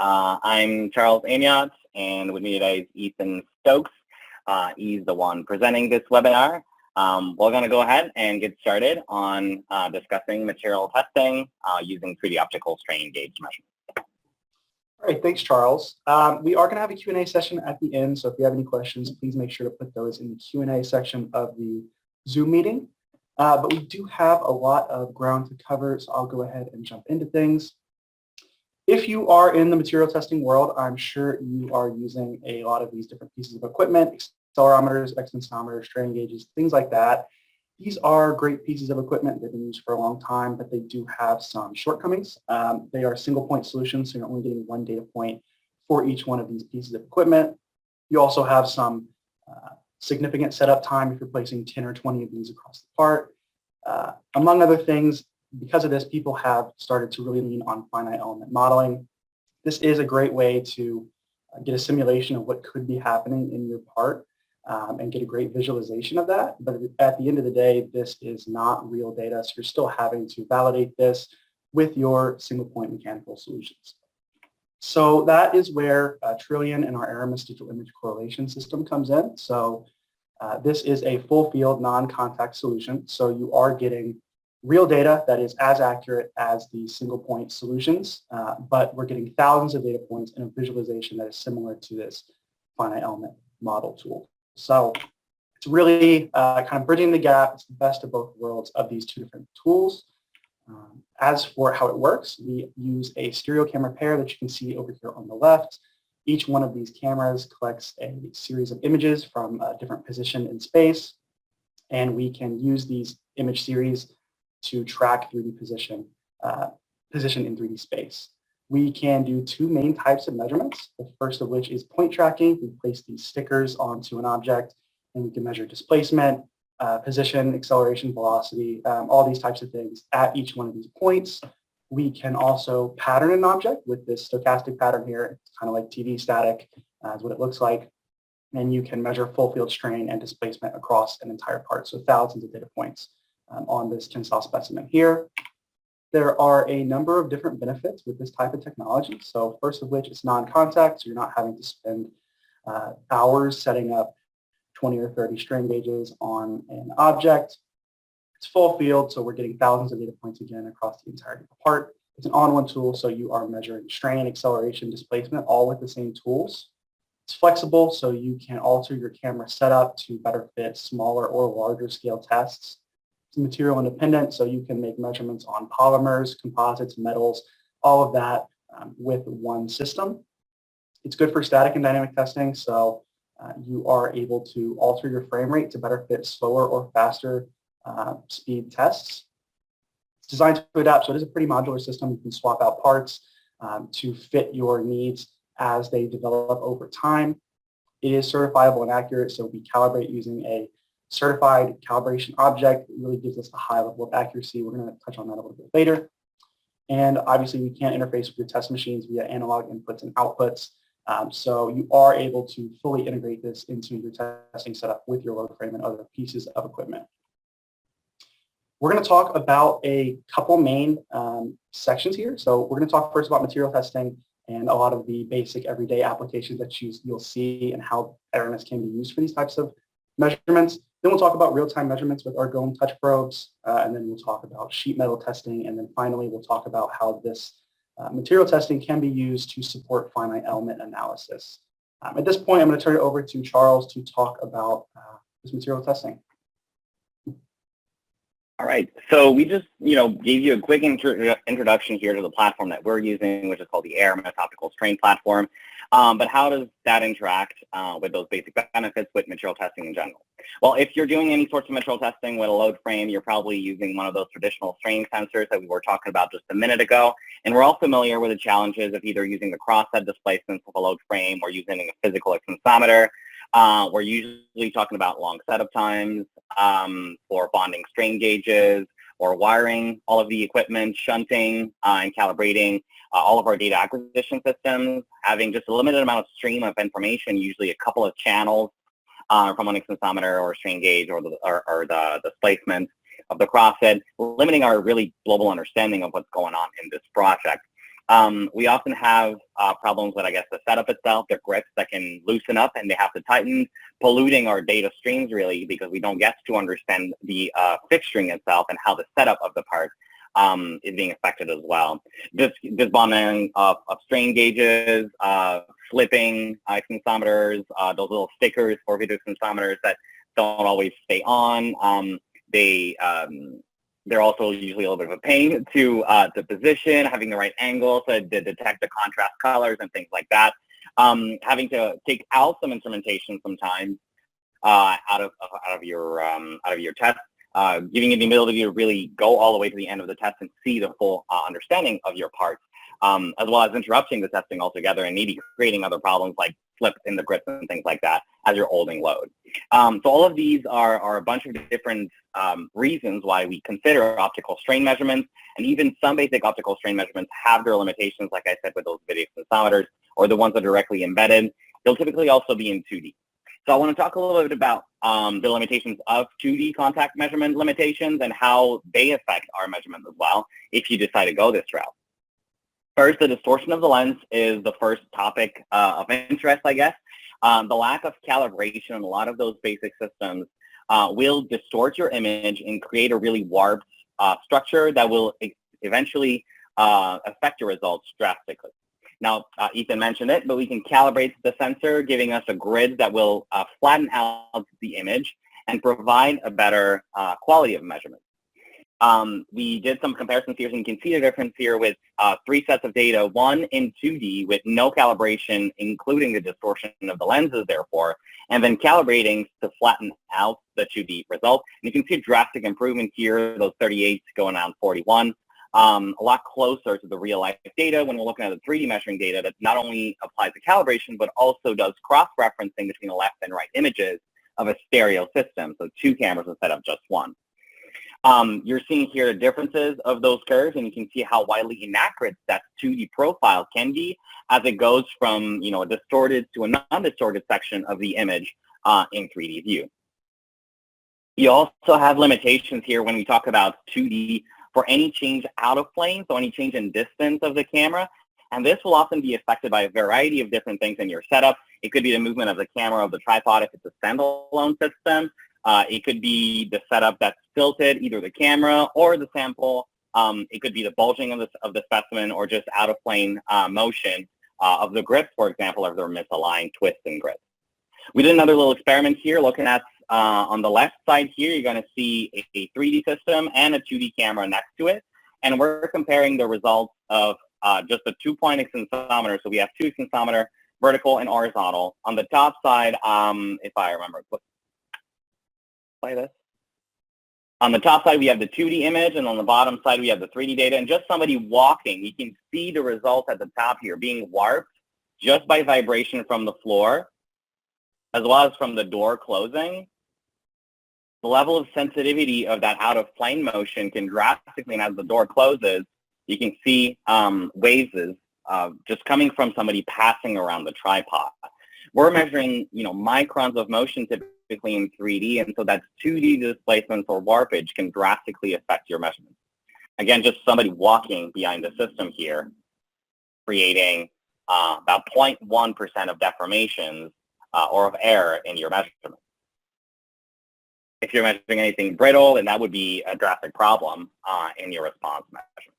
I'm Charles Amiot, and with me today is Ethan Stokes. He's the one presenting this webinar. We're going to go ahead and get started on discussing material testing using 3D optical strain gauge measurement. All right, thanks, Charles. We are going to have a Q&A session at the end, so if you have any questions, please make sure to put those in the Q&A section of the Zoom meeting. But we do have a lot of ground to cover, so I'll go ahead and jump into things. If you are in the material testing world, I'm sure you are using a lot of these different pieces of equipment, accelerometers, extensometers, strain gauges, things like that. These are great pieces of equipment. They've been used for a long time, but they do have some shortcomings. They are single point solutions, so you're only getting one data point for each one of these pieces of equipment. You also have some significant setup time if you're placing 10 or 20 of these across the part. Among other things, because of this, people have started to really lean on finite element modeling. This is a great way to get a simulation of what could be happening in your part and get a great visualization of that. But at the end of the day, this is not real data, so you're still having to validate this with your single point mechanical solutions. So that is where Trilion and our Aramis digital image correlation system comes in. So this is a full field non-contact solution. So you are getting real data that is as accurate as the single point solutions, but we're getting thousands of data points in a visualization that is similar to this finite element model tool. So it's really kind of bridging the gap. It's the best of both worlds of these two different tools. As for how it works, we use a stereo camera pair that you can see over here on the left. Each one of these cameras collects a series of images from a different position in space, and we can use these image series to track 3D position in 3D space. We can do two main types of measurements, the first of which is point tracking. We place these stickers onto an object, and we can measure displacement, position, acceleration, velocity, all these types of things at each one of these points. We can also pattern an object with this stochastic pattern here. It's kind of like TV static is what it looks like. And you can measure full field strain and displacement across an entire part, so thousands of data points on this tensile specimen here. There are a number of different benefits with this type of technology. So first of which is non-contact, so you're not having to spend hours setting up 20 or 30 strain gauges on an object. It's full field, so we're getting thousands of data points again across the entirety of the part. It's an all-in-one tool, so you are measuring strain, acceleration, displacement, all with the same tools. It's flexible, so you can alter your camera setup to better fit smaller or larger scale tests. It's material independent, so you can make measurements on polymers, composites, metals, all of that with one system. It's good for static and dynamic testing, so you are able to alter your frame rate to better fit slower or faster speed tests. It's designed to adapt, so it is a pretty modular system. You can swap out parts to fit your needs as they develop over time. It is certifiable and accurate, so we calibrate using a certified calibration object. It really gives us a high level of accuracy. We're going to touch on that a little bit later. And obviously, we can't interface with your test machines via analog inputs and outputs. So you are able to fully integrate this into your testing setup with your load frame and other pieces of equipment. We're going to talk about a couple main sections here. So we're going to talk first about material testing and a lot of the basic everyday applications that you'll see and how Aramis can be used for these types of measurements. Then we'll talk about real-time measurements with our GOM touch probes, and then we'll talk about sheet metal testing, and then finally we'll talk about how this material testing can be used to support finite element analysis. At this point, I'm going to turn it over to Charles to talk about this material testing. All right, so we just gave you a quick introduction here to the platform that we're using, which is called the Aramis Optical Strain Platform. But how does that interact with those basic benefits with material testing in general? Well, if you're doing any sorts of material testing with a load frame, you're probably using one of those traditional strain sensors that we were talking about just a minute ago. And we're all familiar with the challenges of either using the crosshead displacements of a load frame or using a physical extensometer. We're usually talking about long setup times for bonding strain gauges or wiring all of the equipment, shunting and calibrating all of our data acquisition systems, having just a limited amount of stream of information, usually a couple of channels from an extensometer or strain gauge or the displacement of the crosshead, limiting our really global understanding of what's going on in this project. We often have problems with, I guess, the setup itself, the grips that can loosen up and they have to tighten, polluting our data streams really because we don't get to understand the fixturing itself and how the setup of the part is being affected as well. Disbonding of strain gauges, flipping extensometers, those little stickers for video extensometers that don't always stay on. They're also usually a little bit of a pain to position, having the right angle to detect the contrast colors and things like that. Having to take out some instrumentation sometimes out of your test, giving you the ability to really go all the way to the end of the test and see the full understanding of your parts, as well as interrupting the testing altogether and maybe creating other problems like flips in the grips and things like that as you're holding load. So all of these are a bunch of different reasons why we consider optical strain measurements, and even some basic optical strain measurements have their limitations, like I said, with those video extensometers or the ones that are directly embedded. They'll typically also be in 2D. So I want to talk a little bit about the limitations of 2D contact measurement limitations and how they affect our measurement as well if you decide to go this route. First, the distortion of the lens is the first topic of interest, I guess. The lack of calibration in a lot of those basic systems will distort your image and create a really warped structure that will eventually affect your results drastically. Now, Ethan mentioned it, but we can calibrate the sensor, giving us a grid that will flatten out the image and provide a better quality of measurement. We did some comparisons here, so you can see the difference here with 3 sets of data, one in 2D with no calibration, including the distortion of the lenses, therefore, and then calibrating to flatten out the 2D result. And you can see a drastic improvement here, those 38 going down 41. A lot closer to the real-life data when we're looking at the 3D measuring data that not only applies to calibration, but also does cross-referencing between the left and right images of a stereo system, so 2 cameras instead of just 1. You're seeing here the differences of those curves, and you can see how widely inaccurate that 2D profile can be as it goes from, a distorted to a non-distorted section of the image in 3D view. You also have limitations here when we talk about 2D for any change out of plane, so any change in distance of the camera. And this will often be affected by a variety of different things in your setup. It could be the movement of the camera of the tripod if it's a standalone system. It could be the setup that's tilted, either the camera or the sample. It could be the bulging of the specimen or just out of plane motion of the grips, for example, if they're misaligned, twists, and grips. We did another little experiment here looking at on the left side here, you're going to see a 3D system and a 2D camera next to it. And we're comparing the results of just a 2-point extensometer. So we have 2 extensometer, vertical and horizontal. On the top side, if I remember, play this. On the top side, we have the 2D image, and on the bottom side, we have the 3D data. And just somebody walking, you can see the results at the top here being warped just by vibration from the floor, as well as from the door closing. The level of sensitivity of that out-of-plane motion can drastically, and as the door closes, you can see waves just coming from somebody passing around the tripod. We're measuring, microns of motion typically in 3D, and so that 2D displacements or warpage can drastically affect your measurements. Again, just somebody walking behind the system here, creating about 0.1% of deformations or of error in your measurement. If you're measuring anything brittle, then that would be a drastic problem in your response measurement.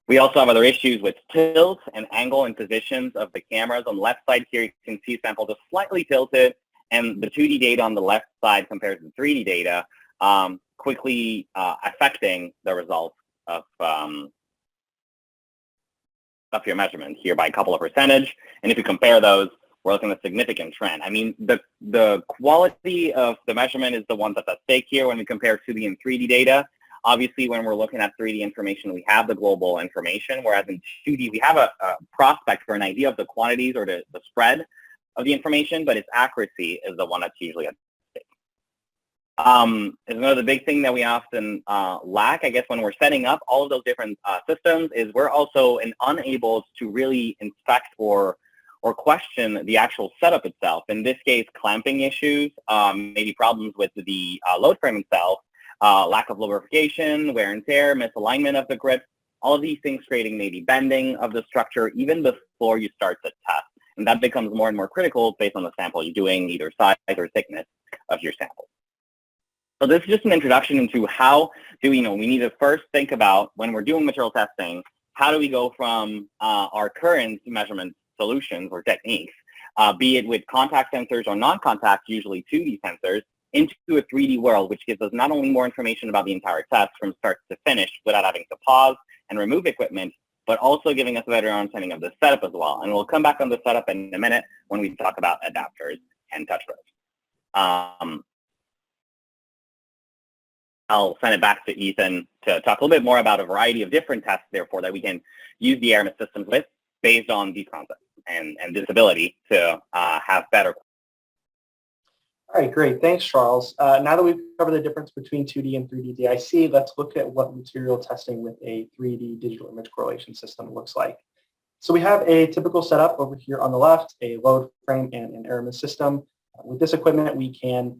We also have other issues with tilt and angle and positions of the cameras. On the left side here, you can see sample just slightly tilted, and the 2D data on the left side compared to the 3D data, quickly affecting the results of your measurement here by a couple of percentage. And if you compare those, we're looking at a significant trend. I mean, the quality of the measurement is the one that's at stake here when we compare 2D and 3D data. Obviously, when we're looking at 3D information, we have the global information, whereas in 2D, we have a prospect for an idea of the quantities or the spread of the information, but its accuracy is the one that's usually at stake. Another big thing that we often lack, I guess, when we're setting up all of those different systems is we're also unable to really inspect or question the actual setup itself. In this case, clamping issues, maybe problems with the load frame itself, lack of lubrication, wear and tear, misalignment of the grip, All of these things creating maybe bending of the structure even before you start the test. And that becomes more and more critical based on the sample you're doing, either size or thickness of your sample. So this is just an introduction into how do we need to first think about when we're doing material testing, how do we go from our current measurement solutions or techniques, be it with contact sensors or non-contact, usually 2D sensors, into a 3D world, which gives us not only more information about the entire test from start to finish without having to pause and remove equipment, but also giving us a better understanding of the setup as well. And we'll come back on the setup in a minute when we talk about adapters and touch probes. I'll send it back to Ethan to talk a little bit more about a variety of different tests, therefore, that we can use the Aramis systems with based on these concepts and this ability to have better. All right, great. Thanks, Charles. Now that we've covered the difference between 2D and 3D DIC, let's look at what material testing with a 3D digital image correlation system looks like. So we have a typical setup over here on the left, a load frame and an Aramis system. With this equipment, we can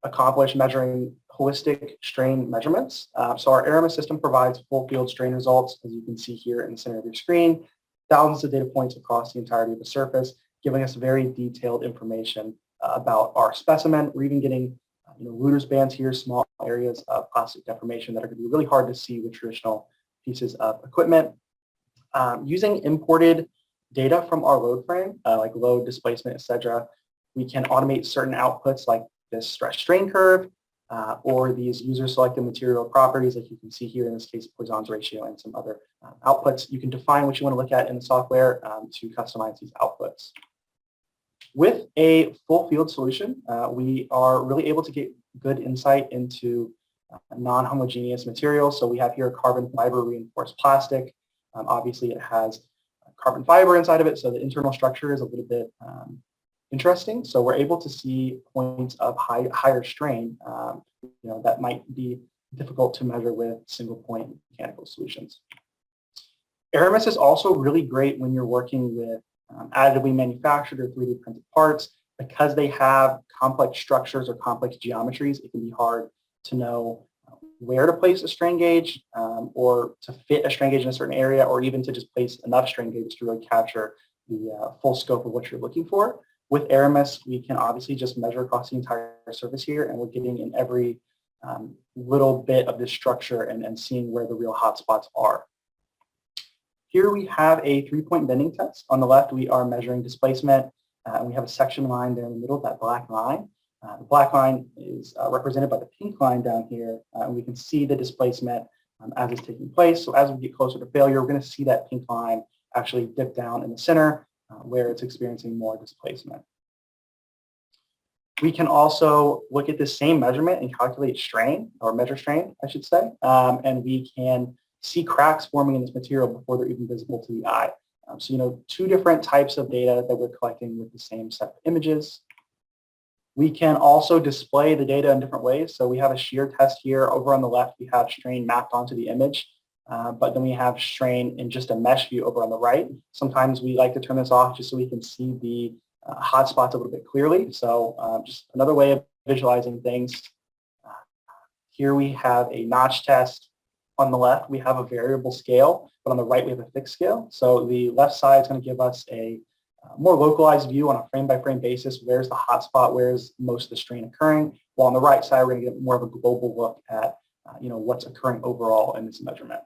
accomplish measuring holistic strain measurements. So our Aramis system provides full field strain results, as you can see here in the center of your screen, thousands of data points across the entirety of the surface, giving us very detailed information about our specimen. We're even getting Reuters bands here, small areas of plastic deformation that are going to be really hard to see with traditional pieces of equipment. Using imported data from our load frame, like load, displacement, etc., we can automate certain outputs like this stress strain curve or these user-selected material properties, like you can see here in this case, Poisson's ratio and some other outputs. You can define what you want to look at in the software to customize these outputs. With a full field solution, we are really able to get good insight into non-homogeneous materials. So we have here a carbon fiber reinforced plastic. Obviously, it has carbon fiber inside of it, so the internal structure is a little bit interesting. So we're able to see points of higher strain that might be difficult to measure with single point mechanical solutions. Aramis is also really great when you're working with additively manufactured or 3D printed parts. Because they have complex structures or complex geometries, it can be hard to know where to place a strain gauge or to fit a strain gauge in a certain area, or even to just place enough strain gauges to really capture the full scope of what you're looking for. With Aramis, we can obviously just measure across the entire surface here, and we're getting in every little bit of this structure and seeing where the real hotspots are. Here we have a 3-point bending test. On the left, we are measuring displacement, and we have a section line there in the middle, that black line. The black line is represented by the pink line down here, and we can see the displacement as it's taking place. So as we get closer to failure, we're going to see that pink line actually dip down in the center where it's experiencing more displacement. We can also look at this same measurement and calculate strain, or measure strain, I should say, and we can see cracks forming in this material before they're even visible to the eye. So, two different types of data that we're collecting with the same set of images. We can also display the data in different ways. So we have a shear test here. Over on the left, we have strain mapped onto the image, but then we have strain in just a mesh view over on the right. Sometimes we like to turn this off just so we can see the hotspots a little bit clearly. So just another way of visualizing things. Here we have a notch test. On the left, we have a variable scale, but on the right, we have a fixed scale. So the left side is going to give us a more localized view on a frame-by-frame basis. Where's the hotspot? Where's most of the strain occurring? While on the right side, we're going to get more of a global look at what's occurring overall in this measurement.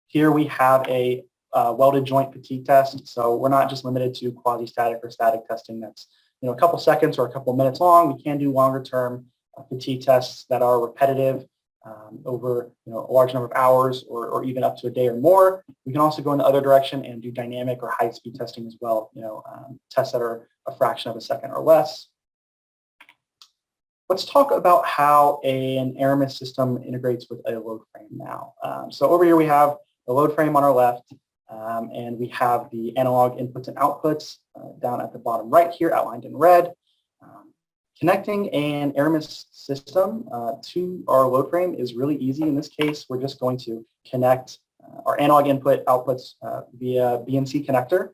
Here we have a welded joint fatigue test. So we're not just limited to quasi-static or static testing that's a couple seconds or a couple minutes long. We can do longer-term fatigue tests that are repetitive over a large number of hours or even up to a day or more. We can also go in the other direction and do dynamic or high-speed testing as well, tests that are a fraction of a second or less. Let's talk about how an Aramis system integrates with a load frame now. So over here we have the load frame on our left, and we have the analog inputs and outputs down at the bottom right here, outlined in red. Connecting an Aramis system to our load frame is really easy. In this case, we're just going to connect our analog input outputs via BNC connector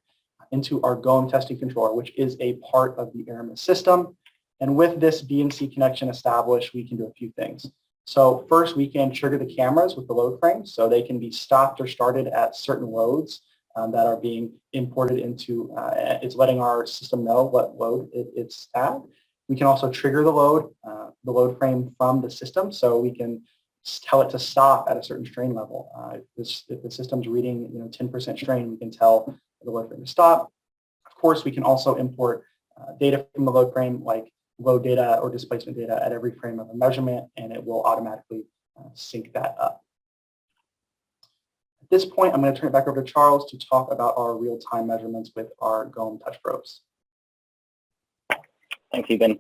into our GOEM testing controller, which is a part of the Aramis system. And with this BNC connection established, we can do a few things. So first, we can trigger the cameras with the load frame, so they can be stopped or started at certain loads that are being imported into, it's letting our system know what load it's at. We can also trigger the load frame from the system, so we can tell it to stop at a certain strain level. If the system's reading 10% strain, we can tell the load frame to stop. Of course, we can also import data from the load frame, like load data or displacement data at every frame of a measurement, and it will automatically sync that up. At this point, I'm going to turn it back over to Charles to talk about our real-time measurements with our GOEM touch probes. Thanks, Ethan.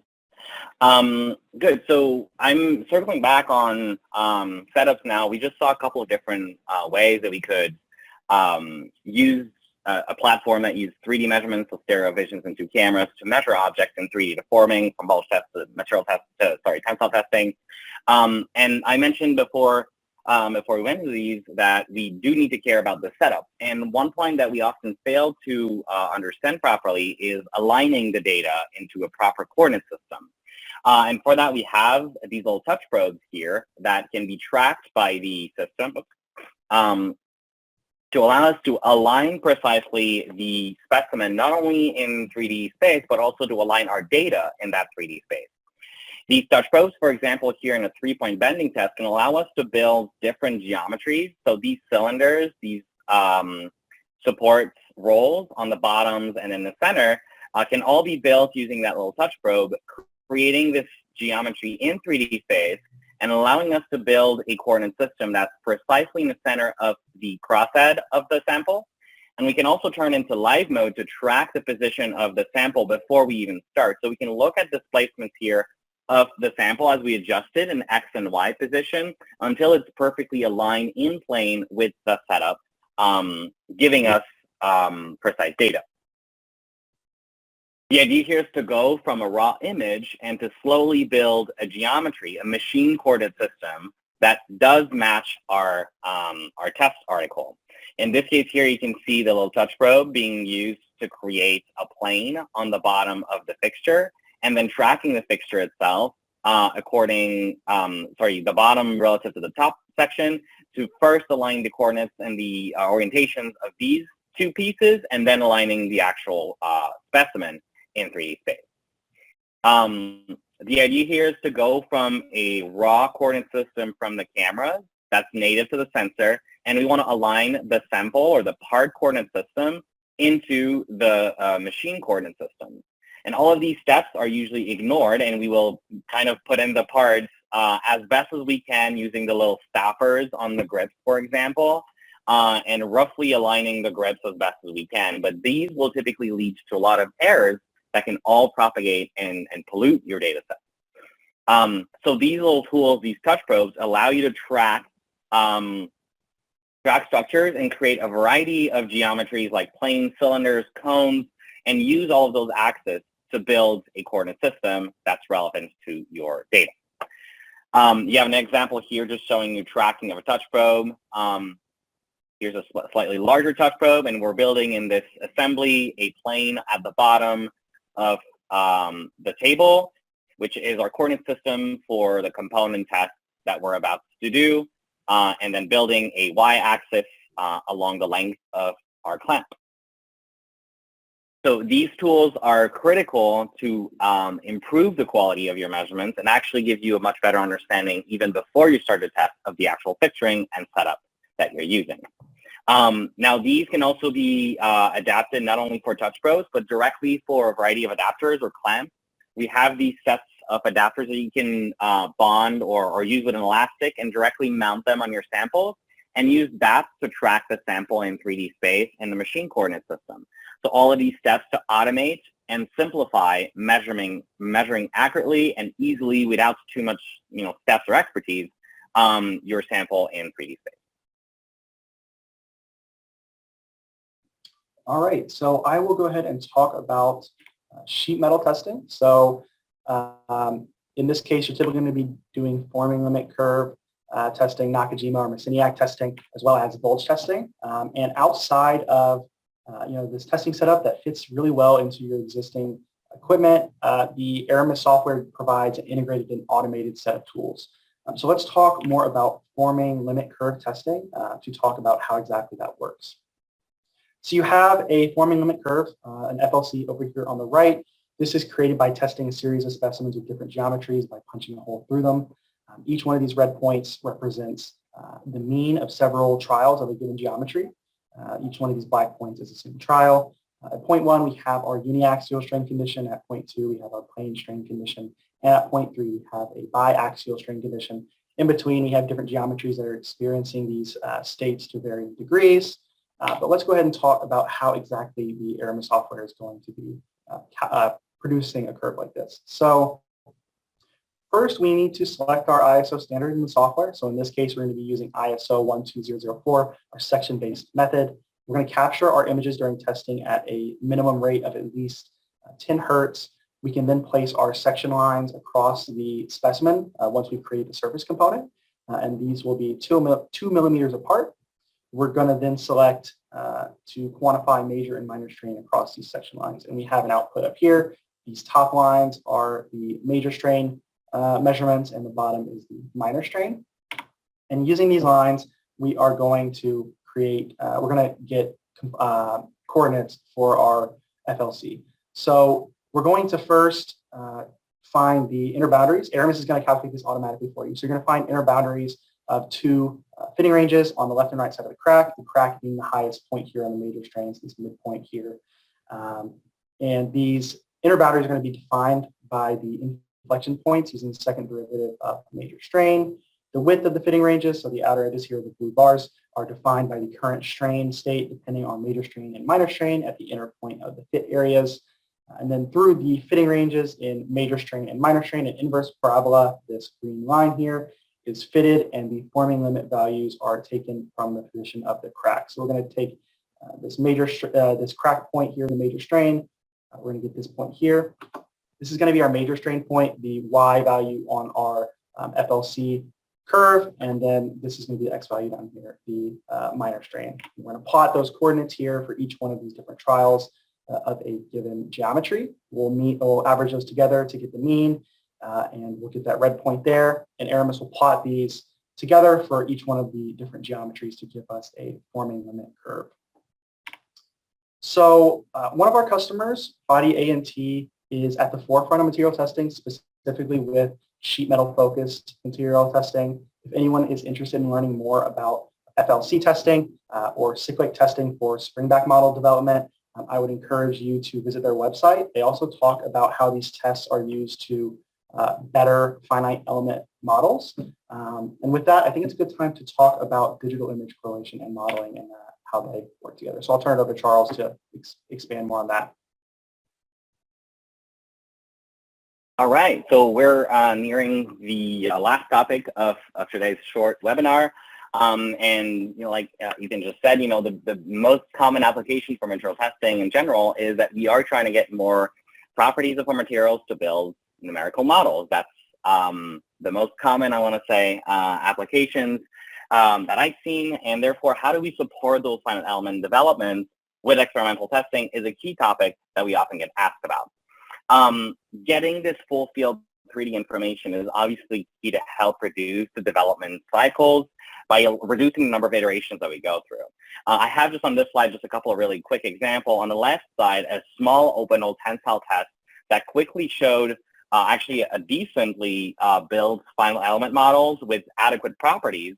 Good. So I'm circling back on setups now. We just saw a couple of different ways that we could use a platform that used 3D measurements of stereo visions and 2 cameras to measure objects in 3D deforming, from bulge test to material test to, tensile testing. And I mentioned before we went into these that we do need to care about the setup. And one point that we often fail to understand properly is aligning the data into a proper coordinate system. And for that, we have these little touch probes here that can be tracked by the system to allow us to align precisely the specimen, not only in 3D space, but also to align our data in that 3D space. These touch probes, for example, here in a 3-point bending test, can allow us to build different geometries. So these cylinders, these support rolls on the bottoms and in the center can all be built using that little touch probe, creating this geometry in 3D space and allowing us to build a coordinate system that's precisely in the center of the crosshead of the sample. And we can also turn into live mode to track the position of the sample before we even start. So we can look at displacements here of the sample as we adjust it in X and Y position until it's perfectly aligned in plane with the setup, giving us precise data. The idea here is to go from a raw image and to slowly build a geometry, a machine coordinate system that does match our test article. In this case here, you can see the little touch probe being used to create a plane on the bottom of the fixture, and then tracking the fixture itself the bottom relative to the top section to first align the coordinates and the orientations of these 2 pieces, and then aligning the actual specimen in 3D space. The idea here is to go from a raw coordinate system from the camera that's native to the sensor, and we want to align the sample or the part coordinate system into the machine coordinate system. And all of these steps are usually ignored, and we will kind of put in the parts as best as we can using the little stoppers on the grips, for example, and roughly aligning the grips as best as we can. But these will typically lead to a lot of errors that can all propagate and pollute your data set. So these little tools, these touch probes, allow you to track structures and create a variety of geometries like planes, cylinders, cones, and use all of those axes to build a coordinate system that's relevant to your data. You have an example here just showing you tracking of a touch probe. Here's a slightly larger touch probe, and we're building in this assembly a plane at the bottom of the table, which is our coordinate system for the component test that we're about to do, and then building a y-axis along the length of our clamp. So these tools are critical to improve the quality of your measurements and actually give you a much better understanding even before you start the test of the actual fixturing and setup that you're using. Now, these can also be adapted not only for touch probes, but directly for a variety of adapters or clamps. We have these sets of adapters that you can bond or use with an elastic and directly mount them on your samples and use that to track the sample in 3D space in the machine coordinate system. So all of these steps to automate and simplify measuring accurately and easily without too much steps or expertise your sample in 3D space. All right, so I will go ahead and talk about sheet metal testing. So in this case, you're typically going to be doing forming limit curve testing, Nakajima or Messiniak testing, as well as bulge testing. And outside of this testing setup that fits really well into your existing equipment, the Aramis software provides an integrated and automated set of tools. So let's talk more about forming limit curve testing to talk about how exactly that works. So you have a forming limit curve, an FLC over here on the right. This is created by testing a series of specimens with different geometries by punching a hole through them. Each one of these red points represents the mean of several trials of a given geometry. Each one of these black points is a single trial. At point 1, we have our uniaxial strain condition. At point 2, we have our plane strain condition. And at point 3, we have a biaxial strain condition. In between, we have different geometries that are experiencing these states to varying degrees. But let's go ahead and talk about how exactly the Aramis software is going to be producing a curve like this. So first, we need to select our ISO standard in the software. So in this case, we're going to be using ISO 12004, our section-based method. We're going to capture our images during testing at a minimum rate of at least 10 hertz. We can then place our section lines across the specimen once we've created the surface component. And these will be 2 millimeters apart. We're going to then select to quantify major and minor strain across these section lines. And we have an output up here. These top lines are the major strain measurements, and the bottom is the minor strain. And using these lines, we are going to create, we're going to get coordinates for our FLC. So we're going to first find the inner boundaries. Aramis is going to calculate this automatically for you. So you're going to find inner boundaries of 2 fitting ranges on the left and right side of the crack being the highest point here on the major strains, this midpoint here. And these inner boundaries are going to be defined by the inflection points using the second derivative of the major strain. The width of the fitting ranges, so the outer edges here, the blue bars, are defined by the current strain state depending on major strain and minor strain at the inner point of the fit areas. And then through the fitting ranges in major strain and minor strain, an inverse parabola, this green line here, is fitted, and the forming limit values are taken from the position of the crack. So we're going to take this crack point here, the major strain. We're going to get this point here. This is going to be our major strain point, the Y value on our FLC curve, and then this is going to be the X value down here, the minor strain. We're going to plot those coordinates here for each one of these different trials of a given geometry. We'll average those together to get the mean, and we'll get that red point there, and Aramis will plot these together for each one of the different geometries to give us a forming limit curve. So one of our customers, Body A&T, is at the forefront of material testing, specifically with sheet metal focused material testing. If anyone is interested in learning more about FLC testing or cyclic testing for springback model development, I would encourage you to visit their website. They also talk about how these tests are used to better finite element models. And with that, I think it's a good time to talk about digital image correlation and modeling and how they work together. So I'll turn it over to Charles to expand more on that. All right, so we're nearing the last topic of today's short webinar. And like Ethan just said, the most common application for material testing in general is that we are trying to get more properties of our materials to build numerical models. That's the most common, I want to say, applications that I've seen, and therefore, how do we support those finite element developments with experimental testing is a key topic that we often get asked about. Getting this full field 3D information is obviously key to help reduce the development cycles by reducing the number of iterations that we go through. I have just on this slide just a couple of really quick examples. On the left side, a small open-hole tensile test that quickly showed actually a decently built final element models with adequate properties,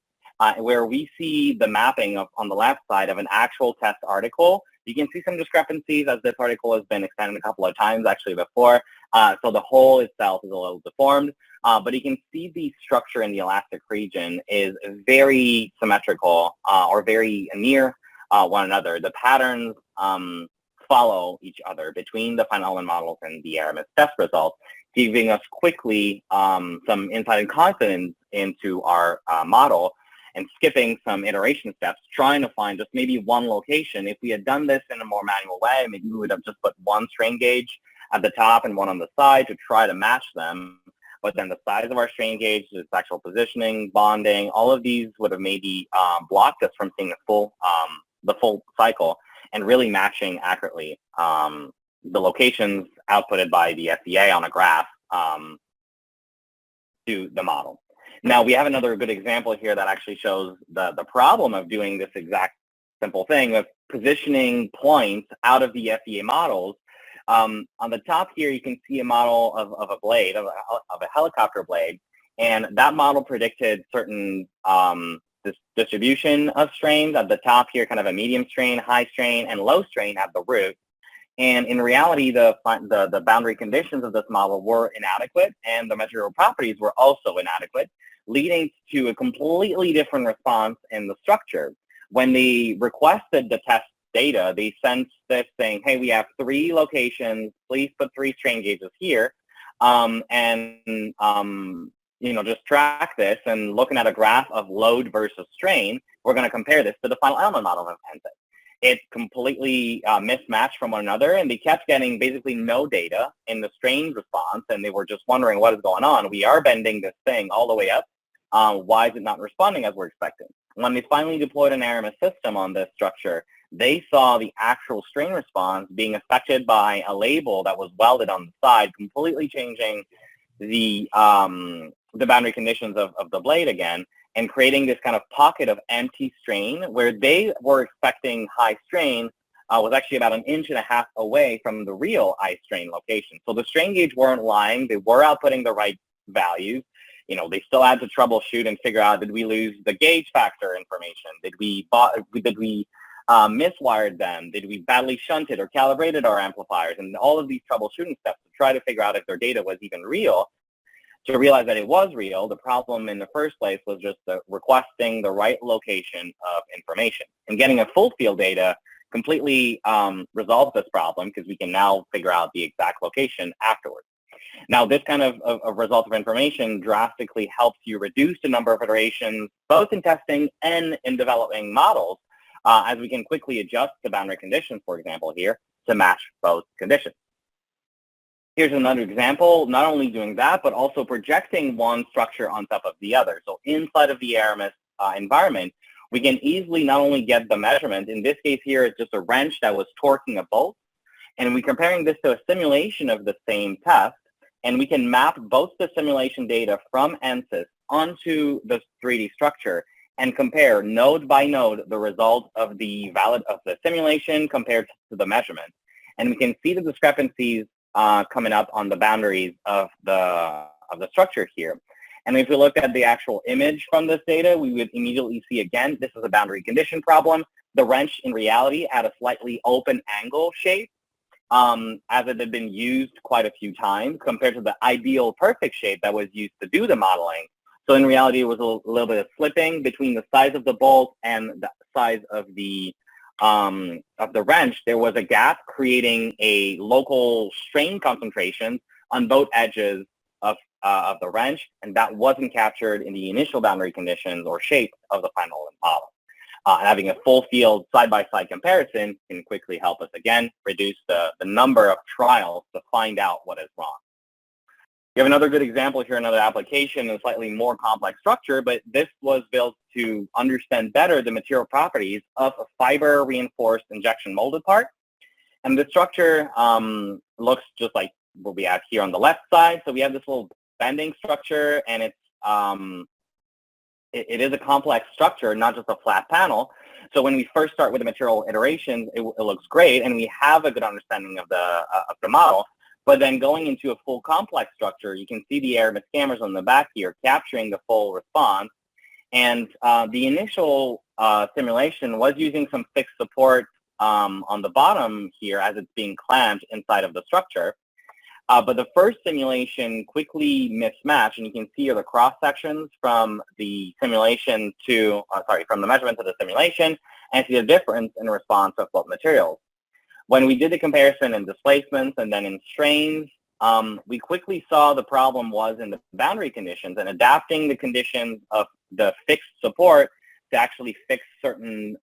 where we see the mapping on the left side of an actual test article. You can see some discrepancies as this article has been extended a couple of times actually before. So the hole itself is a little deformed, but you can see the structure in the elastic region is very symmetrical or very near one another. The patterns follow each other between the final element models and the Aramis test results, giving us quickly some insight and confidence into our model, and skipping some iteration steps, trying to find just maybe one location. If we had done this in a more manual way, maybe we would have just put one strain gauge at the top and one on the side to try to match them. But then the size of our strain gauge, its actual positioning, bonding, all of these would have maybe blocked us from seeing the full cycle and really matching accurately the locations outputted by the FDA on a graph to the model. Now, we have another good example here that actually shows the problem of doing this exact simple thing of positioning points out of the FEA models. On the top here, you can see a model of a blade, of a helicopter blade, and that model predicted certain this distribution of strains. At the top here, kind of a medium strain, high strain, and low strain at the root. And in reality, the boundary conditions of this model were inadequate, and the material properties were also inadequate, leading to a completely different response in the structure. When they requested the test data, they sent this saying, hey, we have 3 locations, please put 3 strain gauges here, just track this, and looking at a graph of load versus strain, we're going to compare this to the final element model of Penset. It's completely mismatched from one another, and they kept getting basically no data in the strain response, and they were just wondering what is going on. We are bending this thing all the way up. Why is it not responding as we're expecting? When they finally deployed an Aramis system on this structure, they saw the actual strain response being affected by a label that was welded on the side, completely changing the boundary conditions of the blade again, and creating this kind of pocket of empty strain where they were expecting high strain was actually about 1.5 inches away from the real high strain location. So the strain gauge weren't lying. They were outputting the right values. They still had to troubleshoot and figure out, did we lose the gauge factor information? Did we miswired them? Did we badly shunted or calibrated our amplifiers? And all of these troubleshooting steps to try to figure out if their data was even real. To realize that it was real, the problem in the first place was just requesting the right location of information. And getting a full field data completely resolves this problem, because we can now figure out the exact location afterwards. Now, this kind of result of information drastically helps you reduce the number of iterations, both in testing and in developing models, as we can quickly adjust the boundary conditions, for example, here, to match both conditions. Here's another example, not only doing that, but also projecting one structure on top of the other. So inside of the Aramis environment, we can easily not only get the measurement, in this case here, it's just a wrench that was torquing a bolt, and we're comparing this to a simulation of the same test, and we can map both the simulation data from ANSYS onto the 3D structure and compare node by node the result of the simulation compared to the measurement. And we can see the discrepancies coming up on the boundaries of the structure here. And if we look at the actual image from this data, we would immediately see, again, this is a boundary condition problem. The wrench in reality had a slightly open angle shape, as it had been used quite a few times compared to the ideal perfect shape that was used to do the modeling. So in reality, it was a little bit of slipping between the size of the bolt and the size of the wrench. There was a gap, creating a local strain concentration on both edges of the wrench, and that wasn't captured in the initial boundary conditions or shape of the final model. And having a full field side-by-side comparison can quickly help us, again, reduce the number of trials to find out what is wrong. We have another good example here, another application, a slightly more complex structure, but this was built to understand better the material properties of a fiber-reinforced injection molded part. And the structure looks just like what we have here on the left side. So we have this little bending structure, and it is a complex structure, not just a flat panel. So when we first start with the material iterations, it looks great, and we have a good understanding of the model. But then going into a full complex structure, you can see the Aramis cameras on the back here capturing the full response. And the initial simulation was using some fixed support on the bottom here as it's being clamped inside of the structure. But the first simulation quickly mismatched, and you can see here the cross sections from the simulation to, from the measurement to the simulation, and see the difference in response of both materials. When we did the comparison in displacements and then in strains, we quickly saw the problem was in the boundary conditions, and adapting the conditions of the fixed support to actually fix certain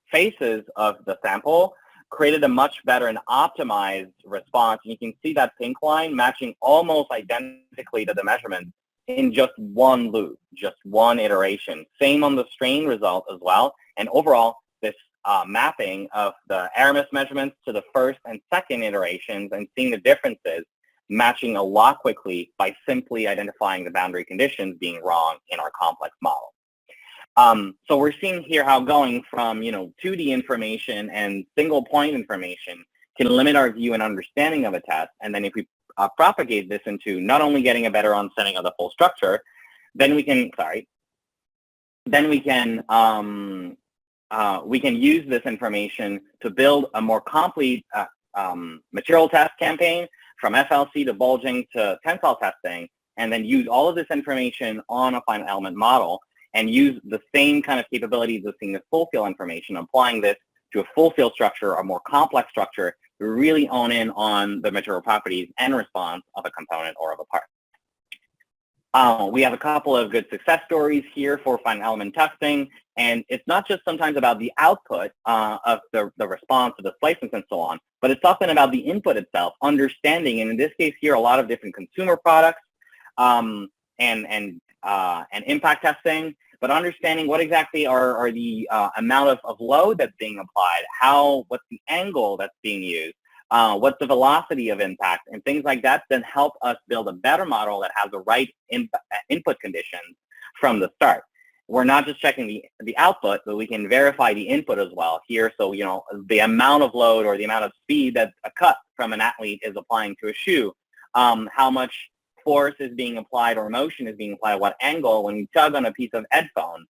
faces of the sample created a much better and optimized response. And you can see that pink line matching almost identically to the measurement in just one loop, just one iteration. Same on the strain result as well. And overall, this mapping of the Aramis measurements to the first and second iterations and seeing the differences matching a lot quickly by simply identifying the boundary conditions being wrong in our complex model. So we're seeing here how going from 2D information and single point information can limit our view and understanding of a test, and then if we propagate this into not only getting a better understanding of the full structure, then we can use this information to build a more complete material test campaign from FLC to bulging to tensile testing, and then use all of this information on a finite element model and use the same kind of capabilities of seeing the full field information, applying this to a full field structure, a more complex structure, to really own in on the material properties and response of a component or of a part. We have a couple of good success stories here for finite element testing, and it's not just sometimes about the output of the response of the displacements and so on, but it's often about the input itself, understanding, and in this case here, a lot of different consumer products and impact testing, but understanding what exactly are the amount of load that's being applied, what's the angle that's being used, what's the velocity of impact, and things like that, then help us build a better model that has the right input conditions from the start. We're not just checking the output, but we can verify the input as well here. So, the amount of load or the amount of speed that a cut from an athlete is applying to a shoe, how much force is being applied or motion is being applied at what angle when you tug on a piece of headphone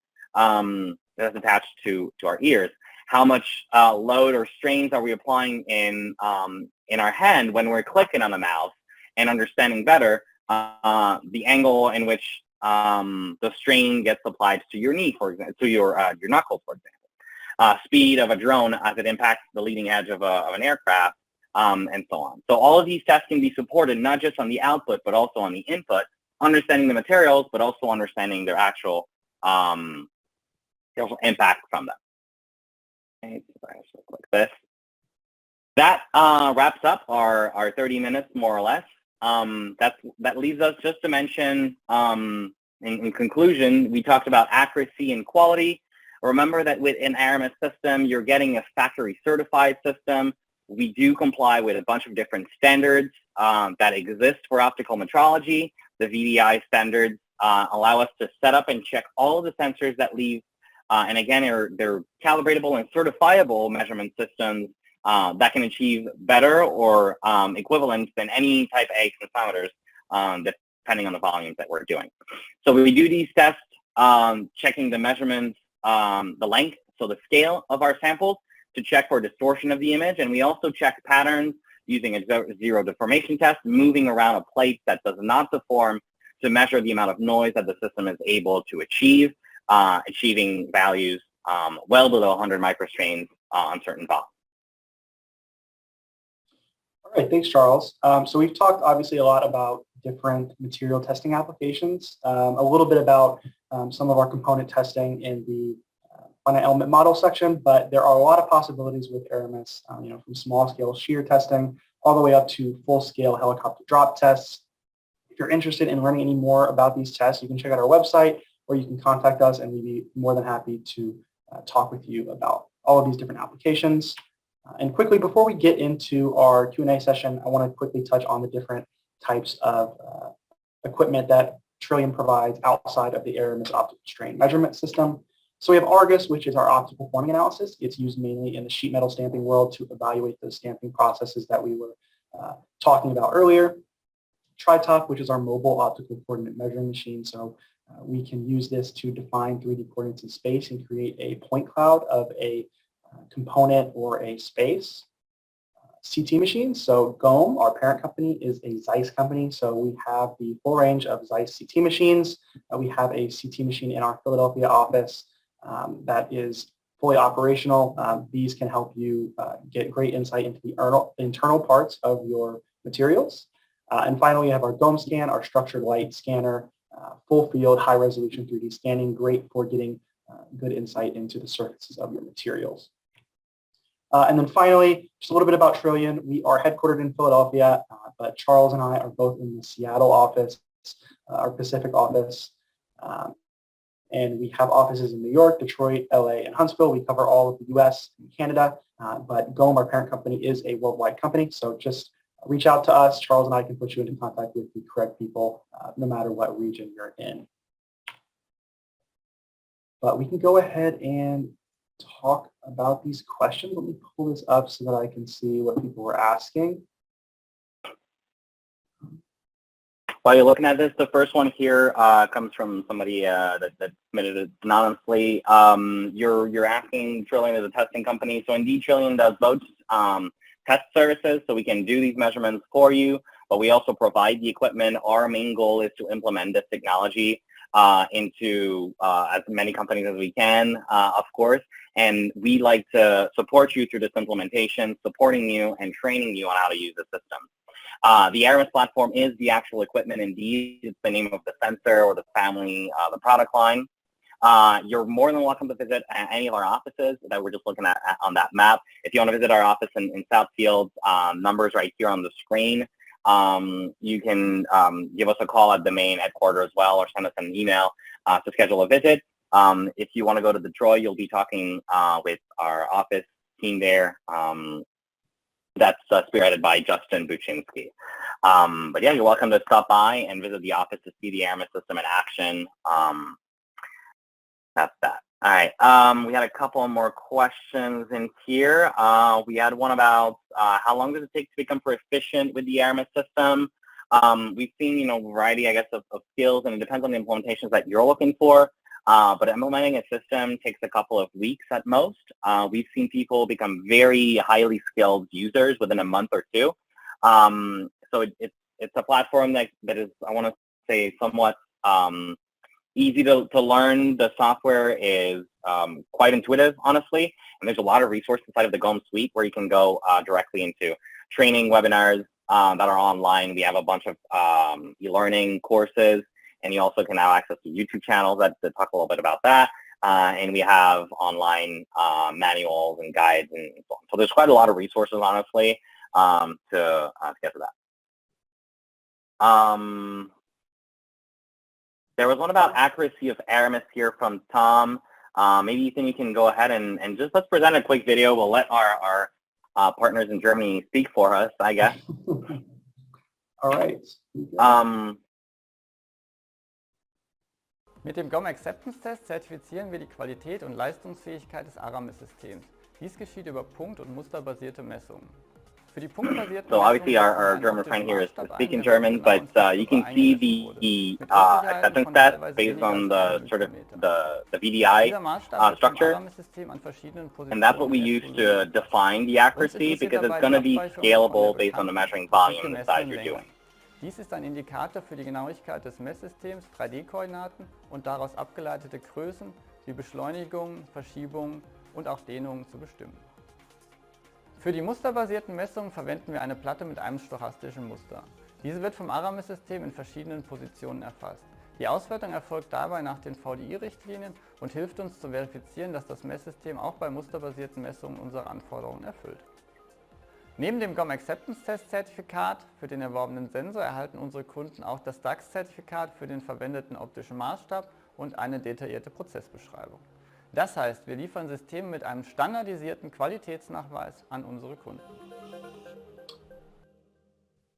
that's attached to our ears. How much load or strains are we applying in our hand when we're clicking on the mouse, and understanding better the angle in which the strain gets applied to your knee, for example, to your knuckles, for example. Speed of a drone as it impacts the leading edge of an aircraft, and so on. So all of these tests can be supported not just on the output, but also on the input, understanding the materials, but also understanding their actual impact from them. Okay, so click this. That wraps up our 30 minutes, more or less. That leaves us just to mention, in conclusion, we talked about accuracy and quality. Remember that with an Aramis system, you're getting a factory certified system. We do comply with a bunch of different standards that exist for optical metrology. The VDI standards allow us to set up and check all of the sensors that leave, and again, they're calibratable and certifiable measurement systems that can achieve better or equivalent than any type A excimeters, depending on the volumes that we're doing. So we do these tests, checking the measurements, the length, so the scale of our samples, to check for distortion of the image, and we also check patterns using a zero deformation test, moving around a plate that does not deform, to measure the amount of noise that the system is able to achieve, achieving values well below 100 microstrains on certain volumes. All right, thanks, Charles. So we've talked obviously a lot about different material testing applications, a little bit about some of our component testing in the finite element model section, but there are a lot of possibilities with Aramis, from small scale shear testing all the way up to full scale helicopter drop tests. If you're interested in learning any more about these tests, you can check out our website, or you can contact us, and we'd be more than happy to talk with you about all of these different applications. And quickly, before we get into our Q&A session, I want to quickly touch on the different types of equipment that Trilion provides outside of the Aramis optical strain measurement system. So we have Argus, which is our optical forming analysis. It's used mainly in the sheet metal stamping world to evaluate those stamping processes that we were talking about earlier. Tritoc, which is our mobile optical coordinate measuring machine. So we can use this to define 3D coordinates in space and create a point cloud of a component or a space. CT machines. So GOM, our parent company, is a Zeiss company. So we have the full range of Zeiss CT machines. We have a CT machine in our Philadelphia office that is fully operational. These can help you get great insight into the internal parts of your materials. And finally, we have our GOM scan, our structured light scanner, full field, high resolution 3D scanning, great for getting good insight into the surfaces of your materials. And then finally, just a little bit about Trilion. We are headquartered in Philadelphia, but Charles and I are both in the Seattle office, our Pacific office. And we have offices in New York, Detroit, LA, and Huntsville. We cover all of the US and Canada, but GOM, our parent company, is a worldwide company. So just reach out to us. Charles and I can put you into contact with the correct people, no matter what region you're in. But we can go ahead and talk about these questions. Let me pull this up so that I can see what people were asking. While you're looking at this, the first one here comes from somebody that submitted it anonymously. You're asking Trilion as a testing company. So indeed, Trilion does both test services, so we can do these measurements for you, but we also provide the equipment. Our main goal is to implement this technology into as many companies as we can, of course, and we like to support you through this implementation, supporting you and training you on how to use the system. The Aramis platform is the actual equipment indeed. It's the name of the sensor or the family, the product line. You're more than welcome to visit any of our offices that we're just looking at on that map. If you want to visit our office in Southfield, numbers right here on the screen. You can give us a call at the main headquarters as well, or send us an email to schedule a visit. If you want to go to Detroit, you'll be talking with our office team there. That's spearheaded by Justin Buczynski. But yeah, you're welcome to stop by and visit the office to see the Aramis system in action. That's that. All right, we had a couple more questions in here. We had one about how long does it take to become proficient with the Aramis system? We've seen, a variety, I guess, of skills, and it depends on the implementations that you're looking for. But implementing a system takes a couple of weeks at most. We've seen people become very highly skilled users within a month or two. So it's a platform that is, I want to say, somewhat easy to learn. The software is quite intuitive, honestly, and there's a lot of resources inside of the GOM suite where you can go directly into training webinars that are online. We have a bunch of e-learning courses, and you also can now access the YouTube channels that talk a little bit about that. And we have online manuals and guides and so on. So there's quite a lot of resources, honestly, to get to that. There was one about accuracy of Aramis here from Tom. Maybe Ethan, you can go ahead and just let's present a quick video. We'll let our partners in Germany speak for us, I guess. All right. Mit dem GOM Acceptance Test zertifizieren wir die Qualität und Leistungsfähigkeit des Aramis-Systems. Dies geschieht über punkt- und musterbasierte Messungen. Für die punktbasierten So obviously our German friend here is speaking German, but you can see the acceptance test based on the sort of the VDI structure, and that's what we use to define the accuracy, because it's going to be scalable based on the measuring volume and size you're doing. Dies ist ein Indikator für die Genauigkeit des Messsystems, 3D-Koordinaten und daraus abgeleitete Größen wie Beschleunigungen, Verschiebungen und auch Dehnungen zu bestimmen. Für die musterbasierten Messungen verwenden wir eine Platte mit einem stochastischen Muster. Diese wird vom Aramis-System in verschiedenen Positionen erfasst. Die Auswertung erfolgt dabei nach den VDI-Richtlinien und hilft uns zu verifizieren, dass das Messsystem auch bei musterbasierten Messungen unsere Anforderungen erfüllt. Neben dem GOM Acceptance Test Zertifikat für den erworbenen Sensor erhalten unsere Kunden auch das DAX-Zertifikat für den verwendeten optischen Maßstab und eine detaillierte Prozessbeschreibung. Das heißt, wir liefern Systeme mit einem standardisierten Qualitätsnachweis an unsere Kunden.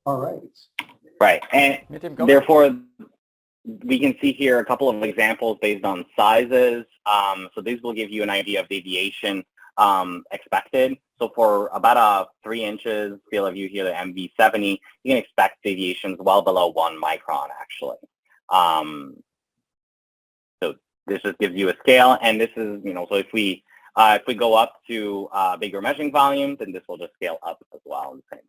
All right. Right, and therefore we can see here a couple of examples based on sizes. So these will give you an idea of deviation expected. So for about a 3 inches field of view here, the MV70, you can expect deviations well below 1 micron, actually. So this just gives you a scale, and this is, so if we go up to bigger measuring volumes, then this will just scale up as well in the same way.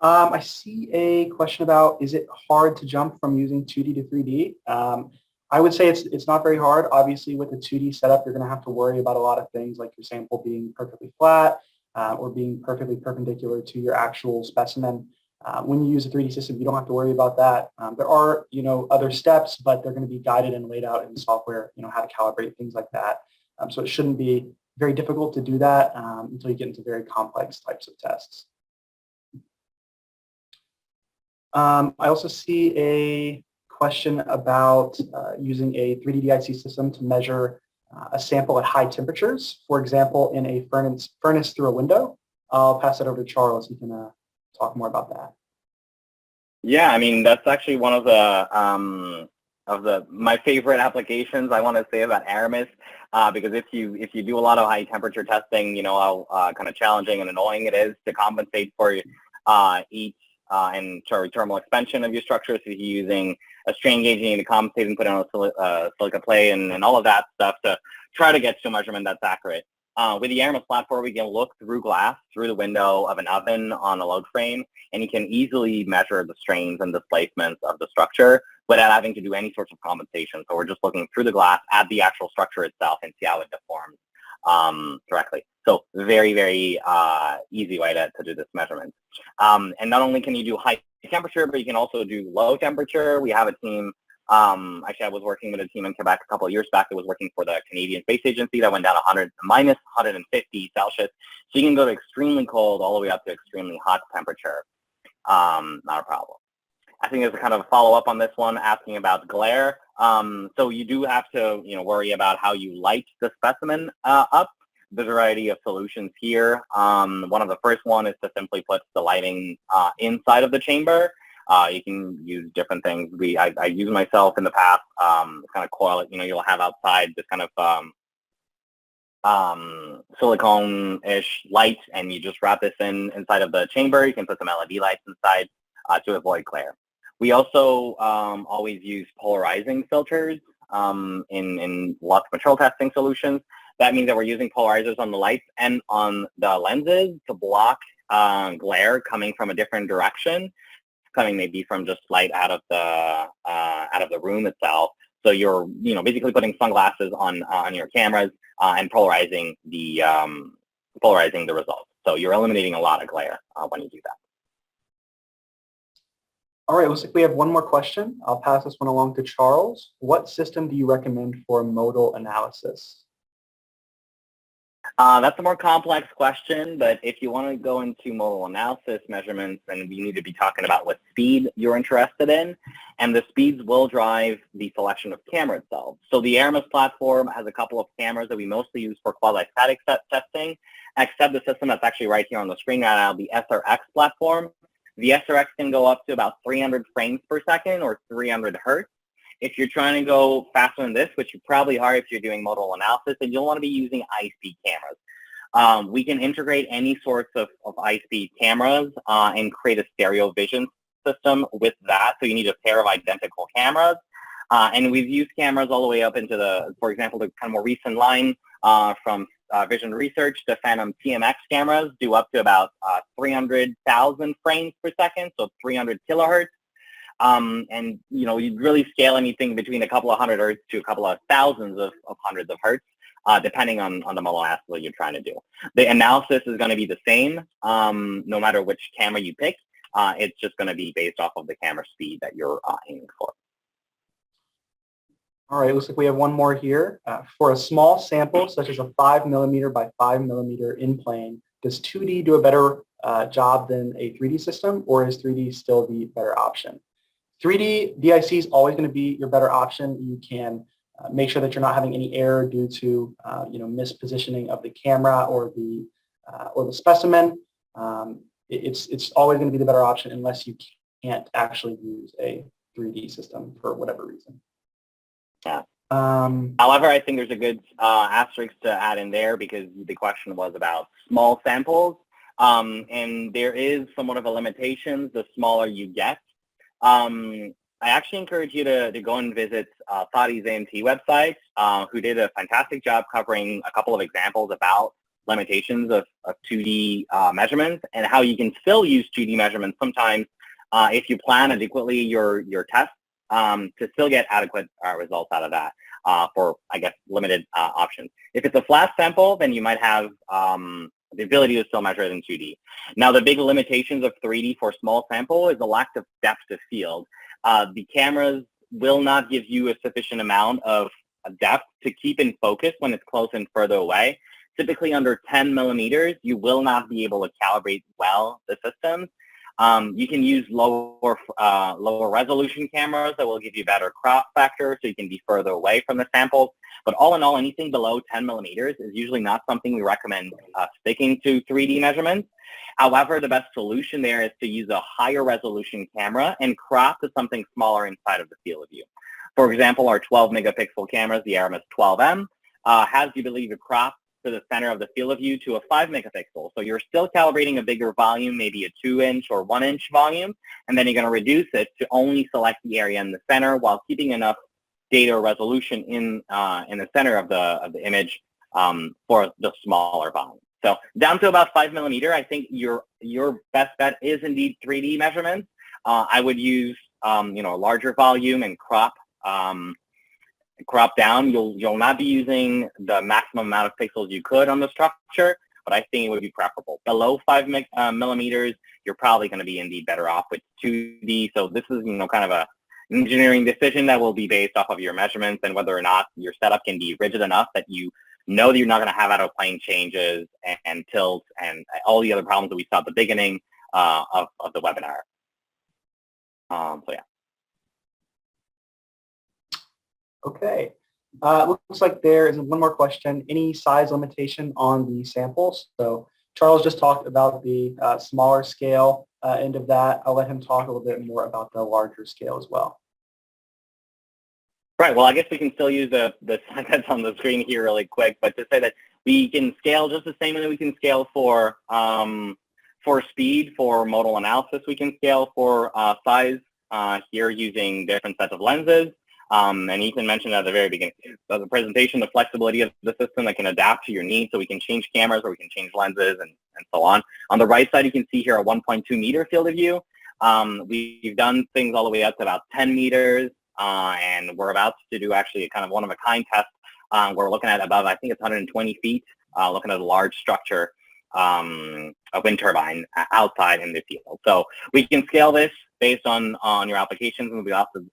I see a question about, is it hard to jump from using 2D to 3D? I would say it's not very hard. Obviously, with a 2D setup, you're going to have to worry about a lot of things like your sample being perfectly flat or being perfectly perpendicular to your actual specimen. When you use a 3D system, you don't have to worry about that. There are, other steps, but they're going to be guided and laid out in the software, how to calibrate things like that. So it shouldn't be very difficult to do that until you get into very complex types of tests. I also see a question about using a 3D DIC system to measure a sample at high temperatures, for example, in a furnace through a window. I'll pass it over to Charles. He can talk more about that. Yeah, I mean, that's actually one of the my favorite applications I want to say about Aramis, because if you do a lot of high temperature testing, you know how kind of challenging and annoying it is to compensate for heat and thermal expansion of your structure. So if you're using a strain gauge, you need to compensate and put on a silica plate and all of that stuff to try to get to a measurement that's accurate. With the Aramis platform, we can look through glass, through the window of an oven on a load frame, and you can easily measure the strains and displacements of the structure without having to do any sorts of compensation. So we're just looking through the glass at the actual structure itself and see how it deforms directly. So very, very easy way to do this measurement. And not only can you do high temperature, but you can also do low temperature. We have a team, actually I was working with a team in Quebec a couple of years back that was working for the Canadian Space Agency that went down minus 150 Celsius. So you can go to extremely cold all the way up to extremely hot temperature. Not a problem. I think there's a kind of a follow-up on this one asking about glare. So you do have to, worry about how you light the specimen up. There's a variety of solutions here. One of the first one is to simply put the lighting inside of the chamber. You can use different things. I used myself in the past, kind of coil it. You'll have outside this kind of silicone-ish light, and you just wrap this inside of the chamber. You can put some LED lights inside to avoid glare. We also always use polarizing filters in lots of material testing solutions. That means that we're using polarizers on the lights and on the lenses to block glare coming from a different direction, coming maybe from just light out of the room itself. So you're basically putting sunglasses on your cameras and polarizing the results. So you're eliminating a lot of glare when you do that. All right, looks like we have one more question. I'll pass this one along to Charles. What system do you recommend for modal analysis? That's a more complex question, but if you want to go into modal analysis measurements, then we need to be talking about what speed you're interested in, and the speeds will drive the selection of camera itself. So the Aramis platform has a couple of cameras that we mostly use for quasi-static testing, except the system that's actually right here on the screen right now, the SRX platform. The SRX can go up to about 300 frames per second or 300 hertz. If you're trying to go faster than this, which you probably are if you're doing modal analysis, then you'll want to be using high-speed cameras. We can integrate any sorts of high-speed cameras and create a stereo vision system with that. So you need a pair of identical cameras. And we've used cameras all the way up into for example, the kind of more recent line from Vision Research, the Phantom TMX cameras do up to about 300,000 frames per second, so 300 kilohertz. And you'd really scale anything between a couple of hundred hertz to a couple of thousands of hundreds of hertz, depending on the modal analysis that you're trying to do. The analysis is going to be the same no matter which camera you pick. It's just going to be based off of the camera speed that you're aiming for. All right, looks like we have one more here. For a small sample, such as a 5 millimeter by 5 millimeter in plane, does 2D do a better job than a 3D system, or is 3D still the better option? 3D DIC is always going to be your better option. You can make sure that you're not having any error due to mispositioning of the camera or the specimen. It's always going to be the better option unless you can't actually use a 3D system for whatever reason. Yeah. However, I think there's a good asterisk to add in there because the question was about small samples, and there is somewhat of a limitation the smaller you get. I actually encourage you to go and visit Thadi's AMT website, who did a fantastic job covering a couple of examples about limitations of 2D measurements and how you can still use 2D measurements sometimes if you plan adequately your test to still get adequate results out of that for, I guess, limited options. If it's a flat sample, then you might have the ability to still measure it in 2D. Now, the big limitations of 3D for small sample is the lack of depth of field. The cameras will not give you a sufficient amount of depth to keep in focus when it's close and further away. Typically under 10 millimeters, you will not be able to calibrate well the systems. You can use lower resolution cameras that will give you better crop factor so you can be further away from the samples. But all in all, anything below 10 millimeters is usually not something we recommend sticking to 3D measurements However, the best solution there is to use a higher resolution camera and crop to something smaller inside of the field of view. For example, our 12 megapixel cameras, the Aramis 12M, has the ability to crop to the center of the field of view to a 5 megapixel. So you're still calibrating a bigger volume, maybe a 2-inch or 1-inch volume, and then you're going to reduce it to only select the area in the center while keeping enough data resolution in the center of the image for the smaller volume. So down to about 5 millimeter, I think your best bet is indeed 3D measurements. I would use a larger volume and crop down. You'll not be using the maximum amount of pixels you could on the structure, but I think it would be preferable. Below 5 millimeters, you're probably going to be indeed better off with 2D. So this is kind of a engineering decision that will be based off of your measurements and whether or not your setup can be rigid enough that you know that you're not going to have out of plane changes and tilts and all the other problems that we saw at the beginning of the webinar. So yeah. Okay. Looks like there is one more question. Any size limitation on the samples? So Charles just talked about the smaller scale end of that. I'll let him talk a little bit more about the larger scale as well. Right. Well, I guess we can still use the slide that's on the screen here really quick, but to say that we can scale just the same way that we can scale for speed, for modal analysis, we can scale for size here using different sets of lenses. And Ethan mentioned at the very beginning of the presentation, the flexibility of the system that can adapt to your needs. So we can change cameras or we can change lenses and so on. On the right side, you can see here a 1.2 meter field of view. We've done things all the way up to about 10 meters. And we're about to do actually a kind of one-of-a-kind test. We're looking at above, I think it's 120 feet, looking at a large structure, a wind turbine outside in the field. So we can scale this based on your applications, and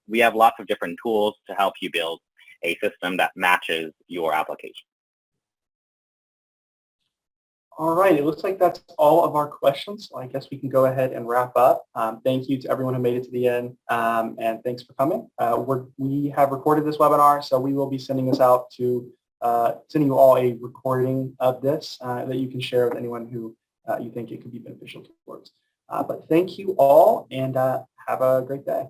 we have lots of different tools to help you build a system that matches your application. All right, it looks like that's all of our questions. So I guess we can go ahead and wrap up. Thank you to everyone who made it to the end, and thanks for coming. We have recorded this webinar, so we will be sending this out to sending you all a recording of this that you can share with anyone who you think it could be beneficial towards. But thank you all, and have a great day.